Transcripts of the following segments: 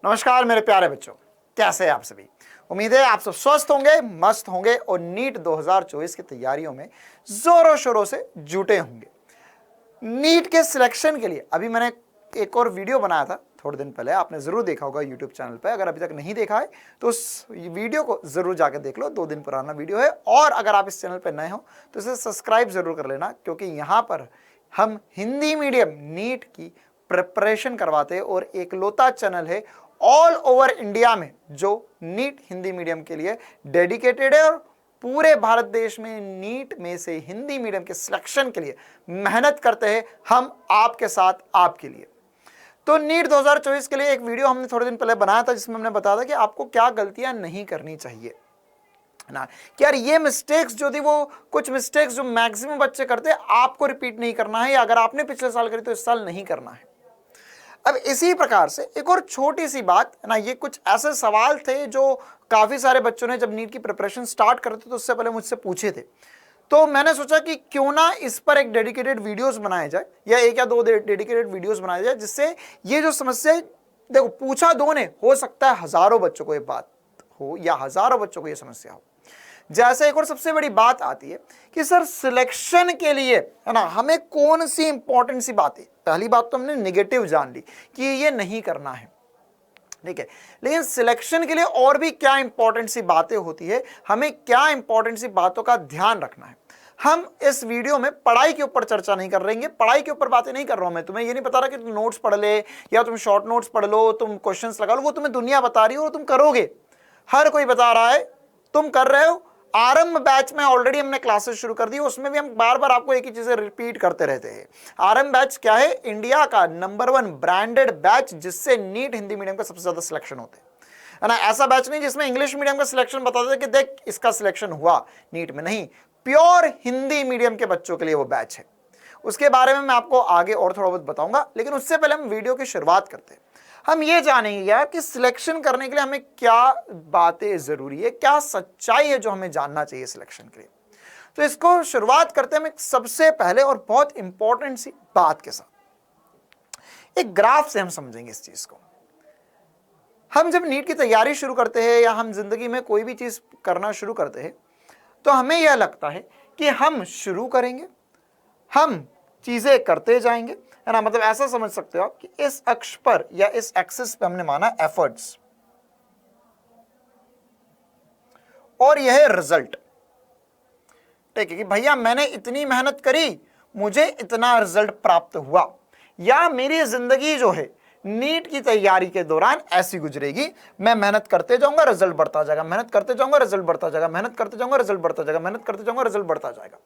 नमस्कार मेरे प्यारे बच्चों, कैसे हैं आप सभी। उम्मीद है आप सब स्वस्थ होंगे, मस्त होंगे और नीट 2024 की तैयारियों में जोरों शोरों से जुटे होंगे। नीट के सिलेक्शन के लिए अभी मैंने एक और वीडियो बनाया था थोड़े दिन पहले, आपने जरूर देखा होगा यूट्यूब चैनल पे। अगर अभी तक नहीं देखा है तो उस वीडियो को जरूर जाकर देख लो, 2 दिन पुराना वीडियो है। और अगर आप इस चैनल पर नए हो तो इसे सब्सक्राइब जरूर कर लेना, क्योंकि यहाँ पर हम हिंदी मीडियम नीट की प्रिपरेशन करवाते हैं और एकलौता चैनल है ऑल ओवर इंडिया में जो नीट हिंदी मीडियम के लिए डेडिकेटेड है और पूरे भारत देश में नीट में से हिंदी मीडियम के सिलेक्शन के लिए मेहनत करते हैं हम आपके साथ, आपके लिए। तो नीट 2024 के लिए एक वीडियो हमने थोड़े दिन पहले बनाया था, जिसमें हमने बताया था कि आपको क्या गलतियां नहीं करनी चाहिए ना, कि यार ये मिस्टेक्स जो थी वो कुछ मिस्टेक्स जो मैक्सिमम बच्चे करते हैं आपको रिपीट नहीं करना है, या अगर आपने पिछले साल करी तो इस साल नहीं करना है। अब इसी प्रकार से एक और छोटी सी बात है ना, ये कुछ ऐसे सवाल थे जो काफी सारे बच्चों ने जब नीट की प्रिपरेशन स्टार्ट करते तो उससे पहले मुझसे पूछे थे। तो मैंने सोचा कि क्यों ना इस पर एक डेडिकेटेड वीडियोस बनाए जाए, या 1 या 2 डेडिकेटेड वीडियोस बनाए जाए, जिससे ये जो समस्या, देखो पूछा 2 ने, हो सकता है हजारों बच्चों को ये बात हो या हजारों बच्चों को ये समस्या हो। जैसे एक और सबसे बड़ी बात आती है कि सर सिलेक्शन के लिए है ना हमें कौन सी इंपॉर्टेंट सी बात है। पहली बात तो हमने निगेटिव जान ली कि ये नहीं करना है, ठीक है, लेकिन सिलेक्शन के लिए और भी क्या इंपॉर्टेंट सी बातें होती है, हमें क्या इंपॉर्टेंट सी बातों का ध्यान रखना है। हम इस वीडियो में पढ़ाई के ऊपर चर्चा नहीं कर रहे हैं, पढ़ाई के ऊपर बातें नहीं कर रहा हूं मैं। तुम्हें ये नहीं बता रहा कि तुम नोट्स पढ़ ले या तुम शॉर्ट नोट्स पढ़ लो, तुम क्वेश्चंस लगा लो, वो तुम्हें दुनिया बता रही हो और तुम करोगे, हर कोई बता रहा है, तुम कर रहे हो। आरंभ बैच में ऑलरेडी हमने क्लासेस शुरू कर दी, उसमें भी हम बार बार आपको एक ही चीजें रिपीट करते रहते हैं। आरंभ बैच क्या है? इंडिया का नंबर 1 ब्रांडेड बैच, जिससे नीट हिंदी मीडियम का सबसे ज्यादा सिलेक्शन होते है ना। ऐसा बैच नहीं जिसमें इंग्लिश मीडियम का सिलेक्शन बता देते कि देख इसका सिलेक्शन हुआ नीट में, नहीं, प्योर हिंदी मीडियम के बच्चों के लिए वो बैच है। उसके बारे में मैं आपको आगे और थोड़ा बहुत बताऊंगा, लेकिन उससे पहले हम वीडियो की शुरुआत करते हैं। हम ये जानेंगे यार कि सिलेक्शन करने के लिए हमें क्या बातें जरूरी है, क्या सच्चाई है जो हमें जानना चाहिए सिलेक्शन के लिए। तो इसको शुरुआत करते हैं हम सबसे पहले और बहुत इंपॉर्टेंट सी बात के साथ। एक ग्राफ से हम समझेंगे इस चीज को। हम जब नीट की तैयारी शुरू करते हैं या हम जिंदगी में कोई भी चीज करना शुरू करते हैं तो हमें यह लगता है कि हम शुरू करेंगे, हम चीजें करते जाएंगे, है ना। मतलब ऐसा समझ सकते हो आप कि इस अक्ष पर या इस एक्सिस पे हमने माना एफर्ट्स और यह है रिजल्ट, ठीक है, कि भैया मैंने इतनी मेहनत करी, मुझे इतना रिजल्ट प्राप्त हुआ, या मेरी जिंदगी जो है नीट की तैयारी के दौरान ऐसी गुजरेगी, मैं मेहनत करते जाऊंगा, रिजल्ट बढ़ता जाएगा, मेहनत करते जाऊंगा, रिजल्ट बढ़ता जाएगा, मेहनत करते जाऊंगा, रिजल्ट बढ़ता जाएगा, मेहनत करते जाऊंगा, रिजल्ट बढ़ता जाएगा।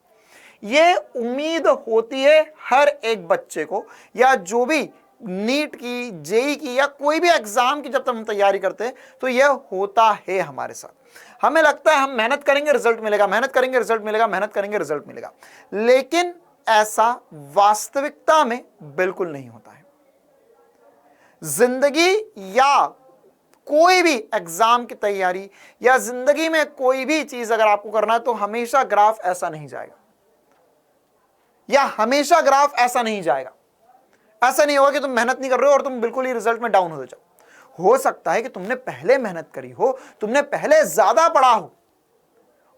ये उम्मीद होती है हर एक बच्चे को, या जो भी नीट की, जेई की या कोई भी एग्जाम की जब तक हम तैयारी करते हैं तो यह होता है हमारे साथ। हमें लगता है हम मेहनत करेंगे रिजल्ट मिलेगा, मेहनत करेंगे रिजल्ट मिलेगा, मेहनत करेंगे रिजल्ट मिलेगा, लेकिन ऐसा वास्तविकता में बिल्कुल नहीं होता है। जिंदगी या कोई भी एग्जाम की तैयारी या जिंदगी में कोई भी चीज अगर आपको करना है तो हमेशा ग्राफ ऐसा नहीं जाएगा, या हमेशा ग्राफ ऐसा नहीं जाएगा। ऐसा नहीं होगा कि तुम मेहनत नहीं कर रहे हो और तुम बिल्कुल ही रिजल्ट में डाउन हो जाओ। हो सकता है कि तुमने पहले मेहनत करी हो, तुमने पहले ज्यादा पढ़ा हो,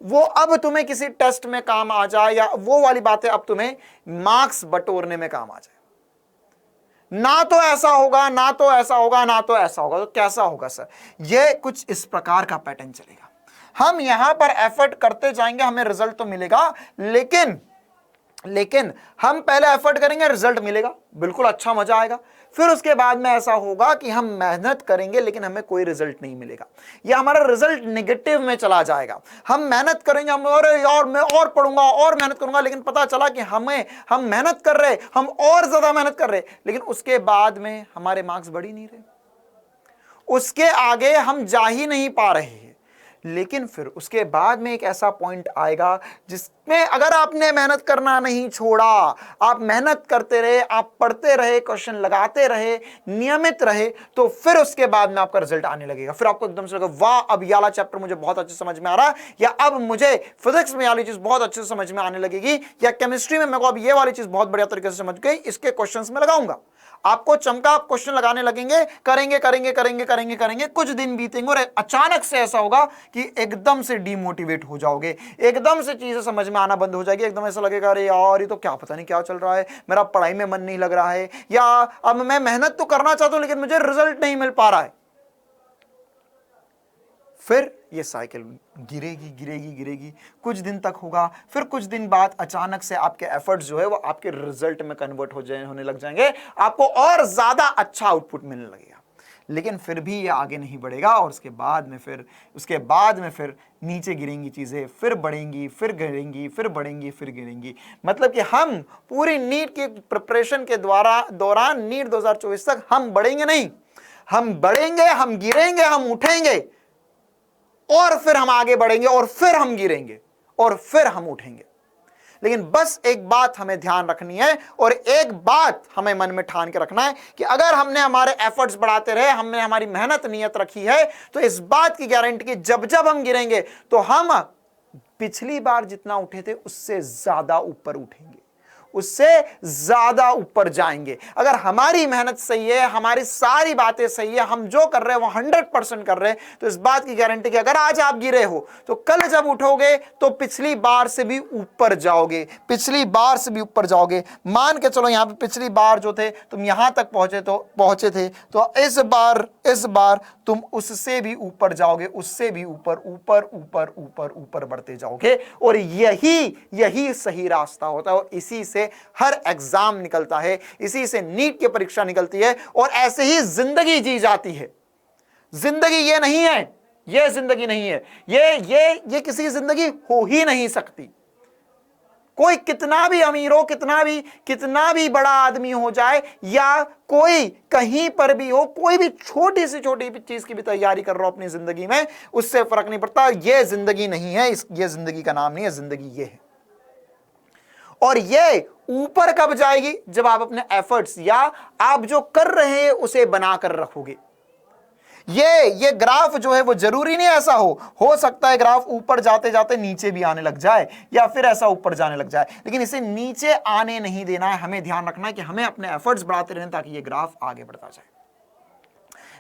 वो अब तुम्हें किसी टेस्ट में काम आ जाए, या वो वाली बातें अब तुम्हें मार्क्स बटोरने में काम आ जाए। ना तो ऐसा होगा, ना तो ऐसा होगा, ना तो ऐसा होगा, तो कैसा होगा सर? ये कुछ इस प्रकार का पैटर्न चलेगा। हम यहां पर एफर्ट करते जाएंगे, हमें रिजल्ट तो मिलेगा, लेकिन हम पहले एफर्ट करेंगे, रिजल्ट मिलेगा, बिल्कुल अच्छा मजा आएगा। फिर उसके बाद में ऐसा होगा कि हम मेहनत करेंगे लेकिन हमें कोई रिजल्ट नहीं मिलेगा, या हमारा रिजल्ट नेगेटिव में चला जाएगा। हम मेहनत करेंगे, हम अरे यार मैं और पढ़ूंगा और मेहनत करूंगा, लेकिन पता चला कि हम मेहनत कर रहे, हम और ज्यादा मेहनत कर रहे, लेकिन उसके बाद में हमारे मार्क्स बढ़ ही नहीं रहे, उसके आगे हम जा ही नहीं पा रहे हैं। लेकिन फिर उसके बाद में एक ऐसा पॉइंट आएगा जिसमें अगर आपने मेहनत करना नहीं छोड़ा, आप मेहनत करते रहे, आप पढ़ते रहे, क्वेश्चन लगाते रहे, नियमित रहे, तो फिर उसके बाद में आपका रिजल्ट आने लगेगा। फिर आपको एकदम से लगेगा वाह अब ये वाला चैप्टर मुझे बहुत अच्छे समझ में आ रहा है, या अब मुझे फिजिक्स में वाली चीज बहुत अच्छे से समझ में आने लगेगी, या केमिस्ट्री में मेरे को अब ये वाली चीज बहुत बढ़िया तरीके से समझ गई, इसके क्वेश्चंस में लगाऊंगा। आपको चमका क्वेश्चन लगाने लगेंगे, करेंगे करेंगे करेंगे करेंगे करेंगे, कुछ दिन बीतेंगे और अचानक से ऐसा होगा कि एकदम से डिमोटिवेट हो जाओगे, एकदम से चीजें समझ में आना बंद हो जाएगी, एकदम ऐसा लगेगा अरे यार ये तो क्या पता नहीं क्या चल रहा है, मेरा पढ़ाई में मन नहीं लग रहा है, या अब मैं मेहनत तो करना चाहता हूं लेकिन मुझे रिजल्ट नहीं मिल पा रहा है। फिर ये साइकिल गिरेगी गिरेगी गिरेगी, कुछ दिन तक होगा, फिर कुछ दिन बाद अचानक से आपके एफर्ट्स जो है वो आपके रिजल्ट में कन्वर्ट होने लग जाएंगे, आपको और ज्यादा अच्छा आउटपुट मिलने लगेगा। लेकिन फिर भी ये आगे नहीं बढ़ेगा और उसके बाद में फिर नीचे गिरेंगी चीजें, फिर बढ़ेंगी, फिर गिरेंगी, फिर बढ़ेंगी, फिर गिरेंगी। मतलब कि हम पूरी नीट की प्रिपरेशन के दौरान नीट 2024 तक हम बढ़ेंगे नहीं, हम बढ़ेंगे, हम गिरेंगे, हम उठेंगे और फिर हम आगे बढ़ेंगे और फिर हम गिरेंगे और फिर हम उठेंगे। लेकिन बस एक बात हमें ध्यान रखनी है और एक बात हमें मन में ठान के रखना है कि अगर हमने हमारे एफर्ट्स बढ़ाते रहे, हमने हमारी मेहनत नियत रखी है, तो इस बात की गारंटी कि जब जब हम गिरेंगे तो हम पिछली बार जितना उठे थे उससे ज्यादा ऊपर उठेंगे, उससे ज्यादा ऊपर जाएंगे। अगर हमारी मेहनत सही है, हमारी सारी बातें सही है, हम जो कर रहे हैं वो 100% कर रहे हैं, तो इस बात की गारंटी कि अगर आज आप गिरे हो तो कल जब उठोगे तो पिछली बार से भी ऊपर जाओगे, पिछली बार से भी ऊपर जाओगे। मान के चलो यहां पे पिछली बार जो थे तुम यहां तक पहुंचे थे, तो इस बार तुम उससे भी ऊपर जाओगे, उससे भी ऊपर ऊपर ऊपर ऊपर ऊपर बढ़ते जाओगे। और यही सही रास्ता होता है और इसी से हर एग्जाम निकलता है, इसी से नीट की परीक्षा निकलती है और ऐसे ही जिंदगी जी जाती है। जिंदगी ये नहीं है, ये जिंदगी नहीं है, ये किसी की जिंदगी हो ही नहीं सकती। कोई कितना भी अमीर हो, कितना भी बड़ा आदमी हो जाए, या कोई कहीं पर भी हो, कोई भी छोटी चीज की भी तैयारी कर रहा हो अपनी जिंदगी में, उससे फर्क नहीं पड़ता। ये जिंदगी नहीं है, ये जिंदगी का नाम नहीं है, जिंदगी ये है। और ये ऊपर कब जाएगी? जब आप अपने एफर्ट्स या आप जो कर रहे हैं उसे बनाकर रखोगे। ये ग्राफ जो है वो जरूरी नहीं ऐसा हो सकता है ग्राफ ऊपर जाते जाते नीचे भी आने लग जाए या फिर ऐसा ऊपर जाने लग जाए, लेकिन इसे नीचे आने नहीं देना है। हमें ध्यान रखना है कि हमें अपने एफर्ट्स बढ़ाते रहना ताकि ये ग्राफ आगे बढ़ता जाए,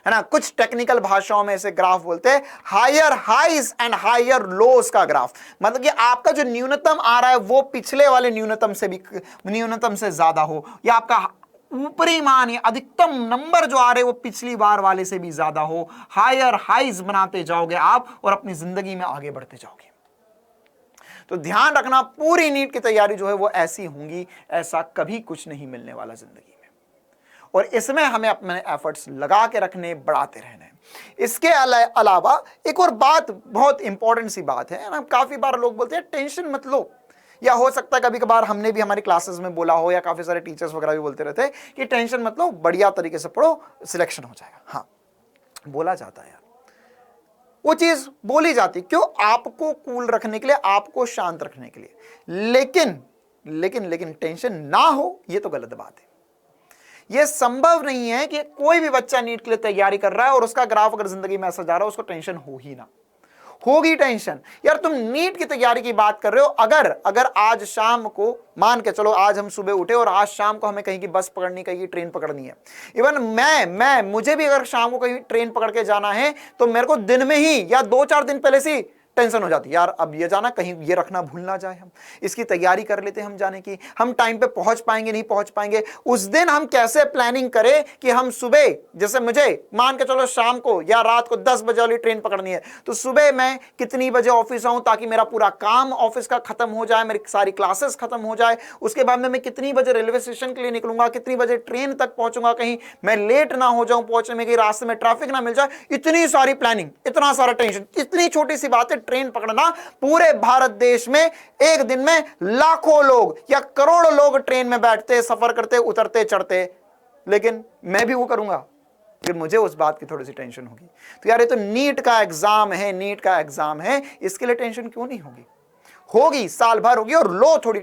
है ना। कुछ टेक्निकल भाषाओं में इसे ग्राफ बोलते हैं higher highs and higher lows का ग्राफ। मतलब कि आपका जो न्यूनतम आ रहा है वो पिछले वाले न्यूनतम से ज्यादा हो, या आपका ऊपरी मान या अधिकतम नंबर जो आ रहे हैं वो पिछली बार वाले से भी ज्यादा हो। हायर हाइज बनाते जाओगे आप और अपनी जिंदगी में आगे बढ़ते जाओगे। तो ध्यान रखना, पूरी नीट की तैयारी जो है वो ऐसी होंगी, ऐसा कभी कुछ नहीं मिलने वाला जिंदगी में। और इसमें हमें अपने एफर्ट्स लगा के रखने, बढ़ाते रहने। इसके अलावा एक और बात, बहुत इंपॉर्टेंट सी बात है ना, काफी बार लोग बोलते हैं टेंशन मत लो, या हो सकता है कभी कभार हमने भी हमारी क्लासेस में बोला हो, या काफी सारे टीचर्स वगैरह भी बोलते रहते हैं कि टेंशन मत लो, बढ़िया तरीके से पढ़ो, सिलेक्शन हो जाएगा। हाँ, बोला जाता है यार, वो चीज बोली जाती, क्यों? आपको कूल रखने के लिए, आपको शांत रखने के लिए। लेकिन टेंशन ना हो, ये तो गलत बात है। यह संभव नहीं है कि कोई भी बच्चा नीट के लिए तैयारी कर रहा है और उसका ग्राफ अगर जिंदगी में ऐसा जा रहा है उसको टेंशन हो ही ना। होगी टेंशन यार। तुम नीट की तैयारी की बात कर रहे हो, अगर आज शाम को, मान के चलो आज हम सुबह उठे और आज शाम को हमें कहीं की बस पकड़नी, कहीं की ट्रेन पकड़नी है। इवन मुझे भी अगर शाम को कहीं ट्रेन पकड़ के जाना है तो मेरे को दिन में ही या 2-4 दिन पहले से टेंशन हो जाती है, यार अब ये जाना, कहीं ये रखना भूल ना जाए, हम इसकी तैयारी कर लेते हैं हम जाने की, हम टाइम पे पहुंच पाएंगे नहीं पहुंच पाएंगे। उस दिन हम कैसे प्लानिंग करें कि हम सुबह, जैसे मुझे मान के चलो शाम को या रात को 10 बजे वाली ट्रेन पकड़नी है, तो सुबह मैं कितनी बजे ऑफिस आऊं ताकि मेरा पूरा काम ऑफिस का खत्म हो जाए, मेरी सारी क्लासेस खत्म हो जाए। उसके बाद में मैं कितनी बजे रेलवे स्टेशन के लिए निकलूंगा, कितनी बजे ट्रेन तक पहुंचूंगा, कहीं मैं लेट ना हो जाऊं पहुंचने में, कहीं रास्ते में ट्रैफिक ना मिल जाए। इतनी सारी प्लानिंग, इतना सारा टेंशन। इतनी छोटी सी बात है ट्रेन पकड़ना। पूरे भारत देश में एक दिन में लाखों लोग या करोड़ों लोग ट्रेन में बैठते, सफर करते, उतरते, चढ़ते, लेकिन मैं भी वो करूंगा, लेकिन मुझे उस बात की थोड़ी सी टेंशन होगी। तो यार ये तो नीट का एग्जाम है, इसके लिए टेंशन क्यों नहीं होगी? साल भर होगी। और लो थोड़ी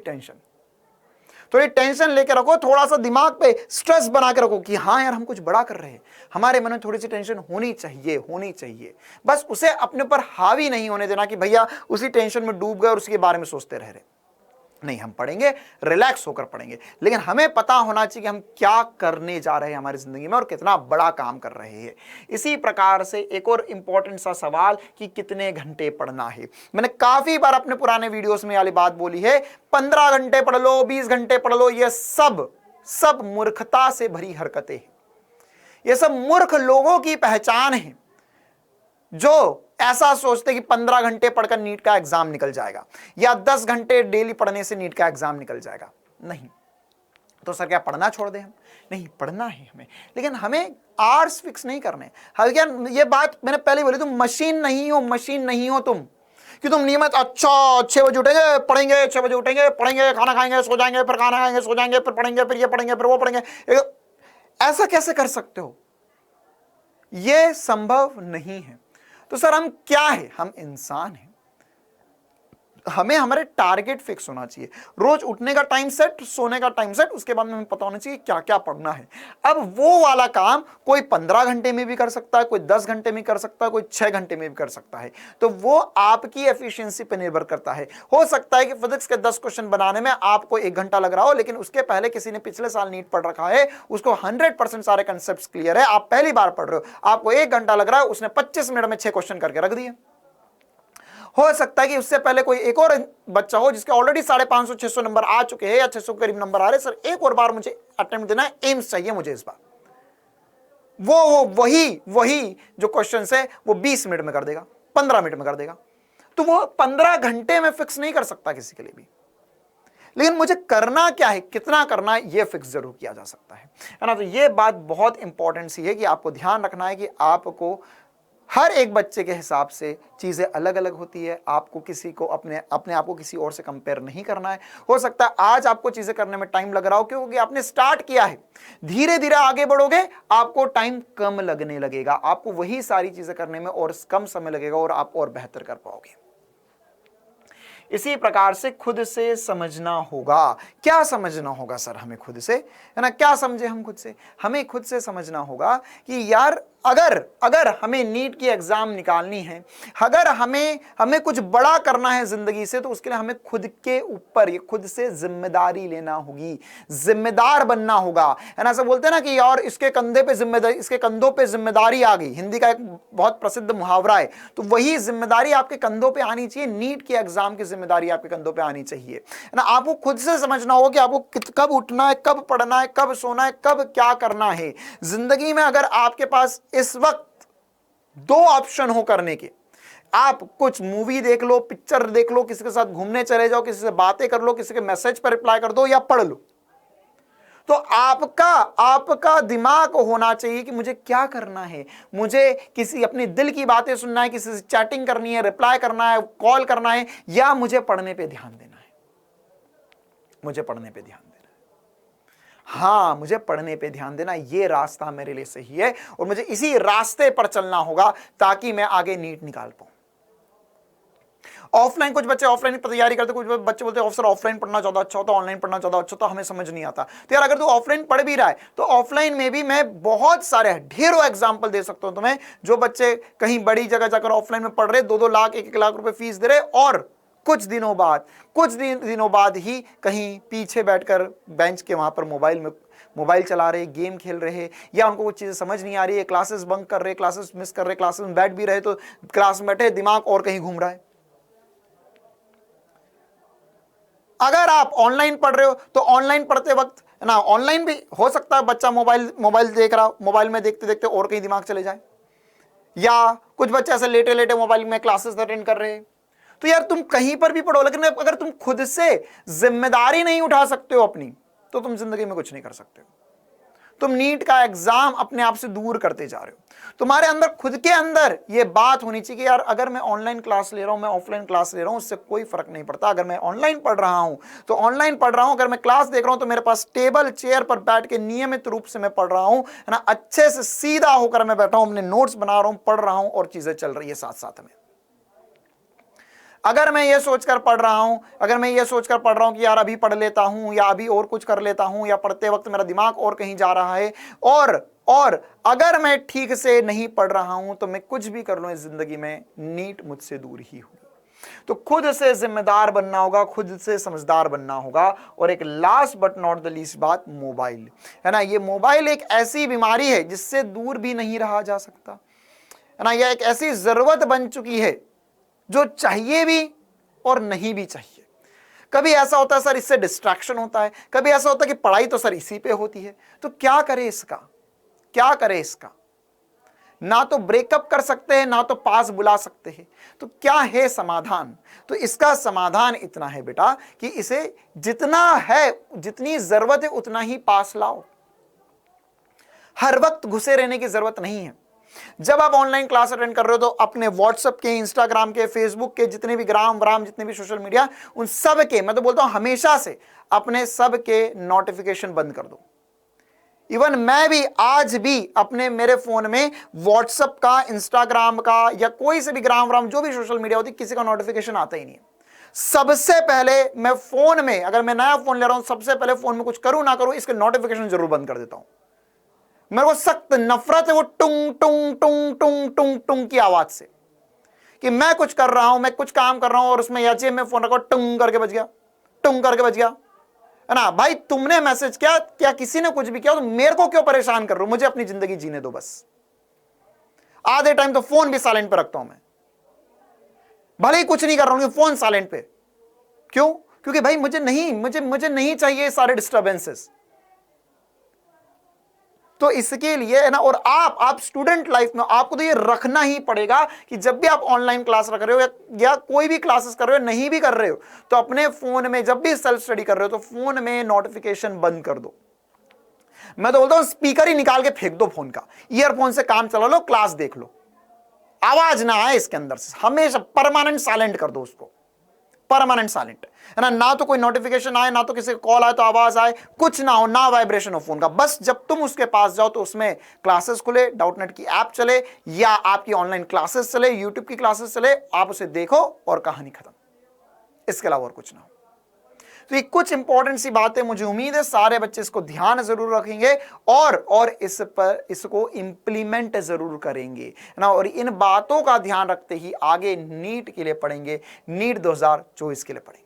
टेंशन लेके रखो, थोड़ा सा दिमाग पे स्ट्रेस बना के रखो कि हाँ यार हम कुछ बड़ा कर रहे हैं, हमारे मन में थोड़ी सी टेंशन होनी चाहिए। बस उसे अपने ऊपर हावी नहीं होने देना कि भैया उसी टेंशन में डूब गए और उसके बारे में सोचते रह रहे। नहीं, हम पढ़ेंगे, रिलैक्स होकर पढ़ेंगे, लेकिन हमें पता होना चाहिए कि हम क्या करने जा रहे हैं हमारी जिंदगी में और कितना बड़ा काम कर रहे हैं। इसी प्रकार से एक और इंपॉर्टेंट सा सवाल कि कितने घंटे पढ़ना है। मैंने काफी बार अपने पुराने वीडियोस में वाली बात बोली है, 15 घंटे पढ़ लो, 20 घंटे पढ़ लो, ये सब मूर्खता से भरी हरकतें हैं। ये सब मूर्ख लोगों की पहचान है जो ऐसा सोचते कि 15 घंटे पढ़कर नीट का एग्जाम निकल जाएगा या 10 घंटे डेली पढ़ने से नीट का एग्जाम निकल जाएगा। नहीं, तो सर क्या पढ़ना छोड़ दें हम? नहीं, पढ़ना है हमें, लेकिन हमें आवर्स फिक्स नहीं करने। क्या ये बात मैंने पहले बोली, तुम मशीन नहीं हो तुम कि तुम नियमित 6 बजे उठेंगे पढ़ेंगे, 6 बजे उठेंगे पढ़ेंगे, खाना खाएंगे सो जाएंगे, फिर खाना खाएंगे सो जाएंगे, फिर पढ़ेंगे, फिर ये पढ़ेंगे, फिर वो पढ़ेंगे। ऐसा कैसे कर सकते हो? यह संभव नहीं है। तो सर हम क्या है? हम इंसान हैं, हमें हमारे टारगेट फिक्स होना चाहिए। रोज उठने का टाइम सेट, सोने का टाइम सेट, उसके बाद में हमें पता होना चाहिए क्या क्या पढ़ना है। अब वो वाला काम कोई 15 घंटे में भी कर सकता है, कोई 10 घंटे में कर सकता है, कोई 6 घंटे में भी कर सकता है। तो वो आपकी एफिशिएंसी पे निर्भर करता है। हो सकता है कि फिजिक्स के 10 क्वेश्चन बनाने में आपको 1 घंटा लग रहा हो, लेकिन उसके पहले किसी ने पिछले साल नीट पढ़ रखा है, उसको 100% सारे कंसेप्ट क्लियर है, आप पहली बार पढ़ रहे हो, आपको 1 घंटा लग रहा है, उसने 25 मिनट में 6 क्वेश्चन करके रख दिए। हो सकता है कि उससे पहले कोई एक और बच्चा हो जिसके ऑलरेडी 550-600 नंबर आ चुके हैं या 600 करीब नंबर आ रहे, सर एक और बार मुझे अटेम्प्ट देना है, एम्स चाहिए मुझे इस बार। वो वही जो क्वेश्चन है वो 20 मिनट में कर देगा, 15 मिनट में कर देगा। तो वो 15 घंटे में फिक्स नहीं कर सकता किसी के लिए भी, लेकिन मुझे करना क्या है, कितना करना है, ये फिक्स जरूर किया जा सकता है ना। तो ये बात बहुत इंपॉर्टेंट सी है कि आपको ध्यान रखना है कि आपको हर एक बच्चे के हिसाब से चीज़ें अलग अलग होती है। आपको किसी को अपने आप को किसी और से कंपेयर नहीं करना है। हो सकता है आज आपको चीज़ें करने में टाइम लग रहा हो क्योंकि आपने स्टार्ट किया है, धीरे धीरे आगे बढ़ोगे, आपको टाइम कम लगने लगेगा, आपको वही सारी चीज़ें करने में और कम समय लगेगा और आप और बेहतर कर पाओगे। इसी प्रकार से खुद से समझना होगा। क्या समझना होगा सर हमें खुद से, है ना? क्या समझे हम खुद से? हमें खुद से समझना होगा कि यार अगर हमें नीट की एग्जाम निकालनी है, अगर हमें कुछ बड़ा करना है जिंदगी से, तो उसके लिए हमें खुद के ऊपर ये खुद से जिम्मेदारी लेना होगी, जिम्मेदार बनना होगा, है ना? ऐसा बोलते हैं ना कि यार इसके कंधों पे जिम्मेदारी आ गई, हिंदी का एक बहुत प्रसिद्ध मुहावरा है। तो वही जिम्मेदारी आपके कंधों पे आनी चाहिए, नीट की एग्जाम की जिम्मेदारी आपके कंधों पे आनी चाहिए, है ना? आपको खुद से समझना होगा कि आपको कब उठना है, कब पढ़ना है, कब सोना है, कब क्या करना है जिंदगी में। अगर आपके पास इस वक्त 2 ऑप्शन हो करने के, आप कुछ मूवी देख लो, पिक्चर देख लो, किसी के साथ घूमने चले जाओ, किसी से बातें कर लो, किसी के मैसेज पर रिप्लाई कर दो या पढ़ लो, तो आपका दिमाग होना चाहिए कि मुझे क्या करना है। मुझे किसी अपने दिल की बातें सुनना है, किसी से चैटिंग करनी है, रिप्लाई करना है, कॉल करना है, या मुझे पढ़ने पे ध्यान देना है। मुझे पढ़ने पे ध्यान देना है, हाँ मुझे पढ़ने पे ध्यान देना, ये रास्ता मेरे लिए सही है और मुझे इसी रास्ते पर चलना होगा ताकि मैं आगे नीट निकाल पाऊं। ऑफलाइन, कुछ बच्चे ऑफलाइन की तैयारी करते, कुछ बच्चे बोलते हैं सर ऑफलाइन पढ़ना ज्यादा अच्छा होता, ऑनलाइन पढ़ना ज्यादा अच्छा होता, हमें समझ नहीं आता। तो यार अगर तू ऑफलाइन पढ़ भी रहा है तो ऑफलाइन में भी मैं बहुत सारे ढेरों एग्जाम्पल दे सकता हूं तुम्हें, जो बच्चे कहीं बड़ी जगह जाकर ऑफलाइन में पढ़ रहे, 2-2 लाख 1-1 लाख रुपए फीस दे रहे और कुछ दिनों बाद ही कहीं पीछे बैठकर बेंच के वहां पर मोबाइल चला रहे, गेम खेल रहे, या उनको कुछ चीजें समझ नहीं आ रही है, क्लासेस बंक कर रहे, क्लासेस मिस कर रहे, क्लासेस में बैठ भी रहे तो क्लास में बैठे दिमाग और कहीं घूम रहा है। अगर आप ऑनलाइन पढ़ रहे हो तो ऑनलाइन पढ़ते वक्त ना, ऑनलाइन भी हो सकता है बच्चा मोबाइल देख रहा, मोबाइल में देखते देखते और कहीं दिमाग चले जाए, या कुछ बच्चे ऐसे लेटे लेटे मोबाइल में क्लासेस अटेंड कर रहे हैं। तो यार तुम कहीं पर भी पढ़ो, लेकिन अगर तुम खुद से जिम्मेदारी नहीं उठा सकते हो अपनी, तो तुम जिंदगी में कुछ नहीं कर सकते हो। तुम नीट का एग्जाम अपने आप से दूर करते जा रहे हो। तुम्हारे अंदर खुद के अंदर यह बात होनी चाहिए कि यार अगर मैं ऑनलाइन क्लास ले रहा हूं, मैं ऑफलाइन क्लास ले रहा हूं, उससे कोई फर्क नहीं पड़ता। अगर मैं ऑनलाइन पढ़ रहा हूं तो ऑनलाइन पढ़ रहा हूं, अगर मैं क्लास देख रहा हूं तो मेरे पास टेबल चेयर पर बैठ के नियमित रूप से मैं पढ़ रहा हूं, है ना, अच्छे से सीधा होकर मैं बैठा हूं, अपने नोट्स बना रहा हूं, पढ़ रहा हूं और चीजें चल रही है साथ साथ में। अगर मैं ये सोचकर पढ़ रहा हूं कि यार अभी पढ़ लेता हूं या अभी और कुछ कर लेता हूं, या पढ़ते वक्त मेरा दिमाग और कहीं जा रहा है, और अगर मैं ठीक से नहीं पढ़ रहा हूं तो मैं कुछ भी कर लूं इस जिंदगी में, नीट मुझसे दूर ही होगी। तो खुद से जिम्मेदार बनना होगा, खुद से समझदार बनना होगा। और एक last but not the least बात, मोबाइल है ना। ये मोबाइल एक ऐसी बीमारी है जिससे दूर भी नहीं रहा जा सकता, है ना। यह एक ऐसी जरूरत बन चुकी है जो चाहिए भी और नहीं भी चाहिए। कभी ऐसा होता है सर इससे डिस्ट्रैक्शन होता है, कभी ऐसा होता है कि पढ़ाई तो सर इसी पे होती है। तो क्या करें इसका, क्या करें इसका? ना तो ब्रेकअप कर सकते हैं, ना तो पास बुला सकते हैं। तो क्या है समाधान? तो इसका समाधान इतना है बेटा कि इसे जितना है, जितनी जरूरत है उतना ही पास लाओ। हर वक्त घुसे रहने की जरूरत नहीं है। जब आप ऑनलाइन क्लास अटेंड कर रहे हो तो अपने व्हाट्सएप के, इंस्टाग्राम के, फेसबुक के, जितने भी ग्राम जितने भी सोशल मीडिया, उन सब के, मैं तो बोलता हूं हमेशा से अपने सब के नोटिफिकेशन बंद कर दो। इवन मैं भी आज भी अपने मेरे फोन में व्हाट्सएप का, इंस्टाग्राम का या कोई से भी ग्राम जो भी सोशल मीडिया होती, किसी का नोटिफिकेशन आता ही नहीं है। सबसे पहले मैं फोन में, अगर मैं नया फोन ले रहा हूं, सबसे पहले फोन में कुछ करूं ना करूं, इसके नोटिफिकेशन जरूर बंद कर देता हूं। मेरे को सख्त नफरत है वो टुंग टुंग टुंग टुंग टुंग टुंग की आवाज से, कि मैं कुछ कर रहा हूं, मैं कुछ काम कर रहा हूं और उसमें या मैं फोन रखा टुंग करके बज गया, टुंग करके बज गया, है ना। भाई तुमने मैसेज किया, क्या किसी ने कुछ भी किया, तो मेरे को क्यों परेशान कर रहे हो? मुझे अपनी जिंदगी जीने दो बस। आधे टाइम तो फोन भी साइलेंट पे रखता हूं मैं, भले ही कुछ नहीं कर रहा हूं, फोन साइलेंट पे। क्यों? क्योंकि भाई मुझे नहीं चाहिए सारे डिस्टर्बेंसेस। तो इसके लिए है ना, और आप स्टूडेंट लाइफ में आपको तो ये रखना ही पड़ेगा कि जब भी आप ऑनलाइन क्लास रख रहे हो या कोई भी क्लासेस कर रहे हो, नहीं भी कर रहे हो, तो अपने फोन में जब भी सेल्फ स्टडी कर रहे हो तो फोन में नोटिफिकेशन बंद कर दो। मैं तो बोलता हूं स्पीकर ही निकाल के फेंक दो फोन का, ईयरफोन से काम चला लो, क्लास देख लो, आवाज ना आए इसके अंदर से, हमेशा परमानेंट साइलेंट कर दो उसको, परमानेंट साइलेंट, है ना। ना तो कोई नोटिफिकेशन आए, ना तो किसी का कॉल आए तो आवाज आए, कुछ ना हो, ना वाइब्रेशन हो फोन का। बस जब तुम उसके पास जाओ तो उसमें क्लासेस खुले, डाउटनेट की ऐप चले या आपकी ऑनलाइन क्लासेस चले, यूट्यूब की क्लासेस चले, आप उसे देखो और कहानी खत्म। इसके अलावा और कुछ ना हो। तो ये कुछ इंपॉर्टेंट सी बातें, मुझे उम्मीद है सारे बच्चे इसको ध्यान जरूर रखेंगे और इस पर इसको इंप्लीमेंट जरूर करेंगे ना। और इन बातों का ध्यान रखते ही आगे नीट के लिए पढ़ेंगे, नीट 2024 के लिए पढ़ेंगे।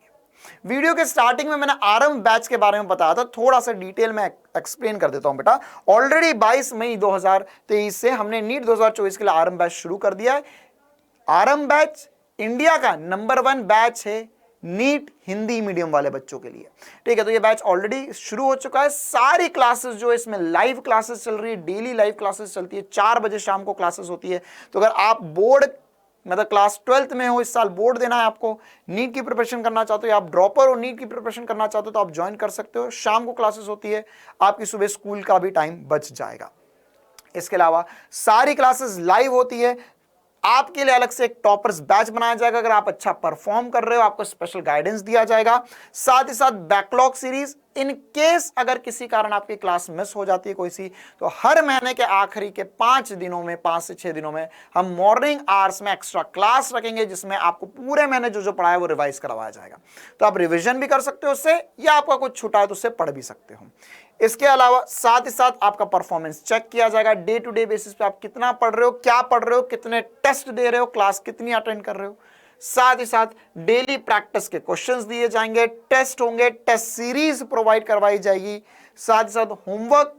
वीडियो के स्टार्टिंग में मैंने आरंभ बैच के बारे में बताया था, थोड़ा सा डिटेल में एक्सप्लेन कर देता हूं बेटा। ऑलरेडी 22 मई 2023 से हमने नीट 2024 के लिए आरंभ बैच शुरू कर दिया है। आरंभ बैच इंडिया का नंबर 1 बैच है नीट हिंदी मीडियम वाले बच्चों के लिए, ठीक है। तो ये बैच ऑलरेडी शुरू हो चुका है। सारी क्लासेस जो है इसमें लाइव क्लासेस चल रही है, डेली लाइव क्लासेस चलती है, 4 बजे शाम को क्लासेस होती है। तो अगर आप बोर्ड मतलब क्लास 12th में हो, इस साल बोर्ड देना है आपको, नीट की प्रिपरेशन करना चाहते हो या आप ड्रॉपर हो, नीट की प्रिपरेशन करना चाहते हो, तो आप ज्वाइन कर सकते हो। शाम को क्लासेस होती है, आपकी सुबह स्कूल का भी टाइम बच जाएगा। इसके अलावा सारी क्लासेस लाइव होती है। आपके लिए अलग से एक टॉपर्स बैच बनाया जाएगा। अगर आप अच्छा परफॉर्म कर रहे हो, आपको स्पेशल गाइडेंस दिया जाएगा। साथ ही साथ बैकलॉग सीरीज, इन केस अगर किसी कारण आपकी क्लास मिस हो जाती है कोई सी, तो हर महीने के आखिरी के 5 दिनों में, 5 से 6 दिनों में हम मॉर्निंग आवर्स में एक्स्ट्रा क्लास रखेंगे, जिसमें आपको पूरे महीने जो पढ़ा है वो रिवाइज करवाया जाएगा। तो आप रिविजन भी कर सकते हो उससे, या आपका कुछ छूटा है तो उससे पढ़ भी सकते हो। इसके अलावा साथ ही साथ आपका परफॉर्मेंस चेक किया जाएगा डे टू डे बेसिस पे, आप कितना पढ़ रहे हो, क्या पढ़ रहे हो, कितने टेस्ट दे रहे हो, क्लास कितनी अटेंड कर रहे हो। साथ ही साथ डेली प्रैक्टिस के क्वेश्चंस दिए जाएंगे, टेस्ट होंगे, टेस्ट सीरीज प्रोवाइड करवाई जाएगी। साथ ही साथ होमवर्क,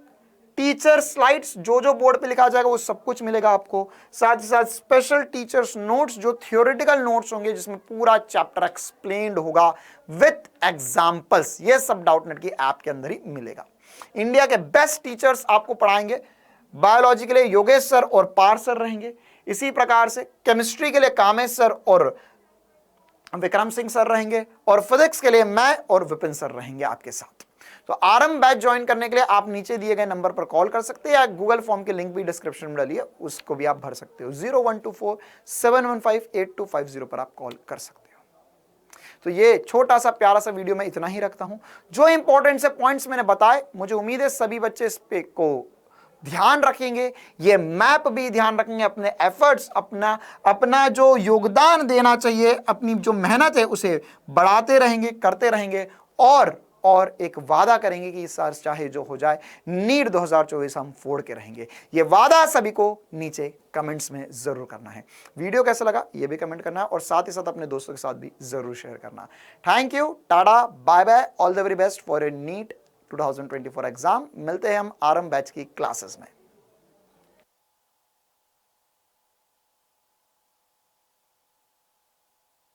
टीचर स्लाइड्स, जो बोर्ड पे लिखा जाएगा वो सब कुछ मिलेगा आपको। साथ ही साथ स्पेशल टीचर्स नोट्स, जो थियोरेटिकल नोट्स होंगे, जिसमें पूरा चैप्टर एक्सप्लेन्ड होगा विथ एग्जाम्पल्स। ये सब डाउटनेट की ऐप के अंदर ही मिलेगा। इंडिया के बेस्ट टीचर्स आपको पढ़ाएंगे। बायोलॉजी के लिए योगेश सर और पार सर रहेंगे। इसी प्रकार से केमिस्ट्री के लिए कामेश सर और विक्रम सिंह सर रहेंगे, और फिजिक्स के लिए मैं और विपिन सर रहेंगे आपके साथ। तो आरंभ बैच ज्वाइन करने के लिए आप नीचे दिए गए नंबर पर कॉल कर सकते हैं, या गूगल फॉर्म की लिंक भी डिस्क्रिप्शन में डाली है, उसको भी आप भर सकते हो। 0124-715-8250 पर आप कॉल कर सकते हो। तो ये छोटा सा प्यारा सा वीडियो मैं इतना ही रखता हूं। जो इंपॉर्टेंट से पॉइंट्स मैंने बताए, मुझे उम्मीद है सभी बच्चे इस पे को ध्यान रखेंगे, ये मैप भी ध्यान रखेंगे, अपने एफर्ट्स, अपना जो योगदान देना चाहिए, अपनी जो मेहनत है उसे बढ़ाते रहेंगे, करते रहेंगे, और एक वादा करेंगे कि सर चाहे जो हो जाए नीट 2024 हम फोड़ के रहेंगे। ये वादा सभी को नीचे कमेंट्स में जरूर करना है। वीडियो कैसा लगा ये भी कमेंट करना है और साथ ही साथ अपने दोस्तों के साथ भी जरूर शेयर करना। Thank you, tata, bye bye, all the very best for a NEET 2024 exam. मिलते हैं हम आरंभ बैच की क्लासेस में।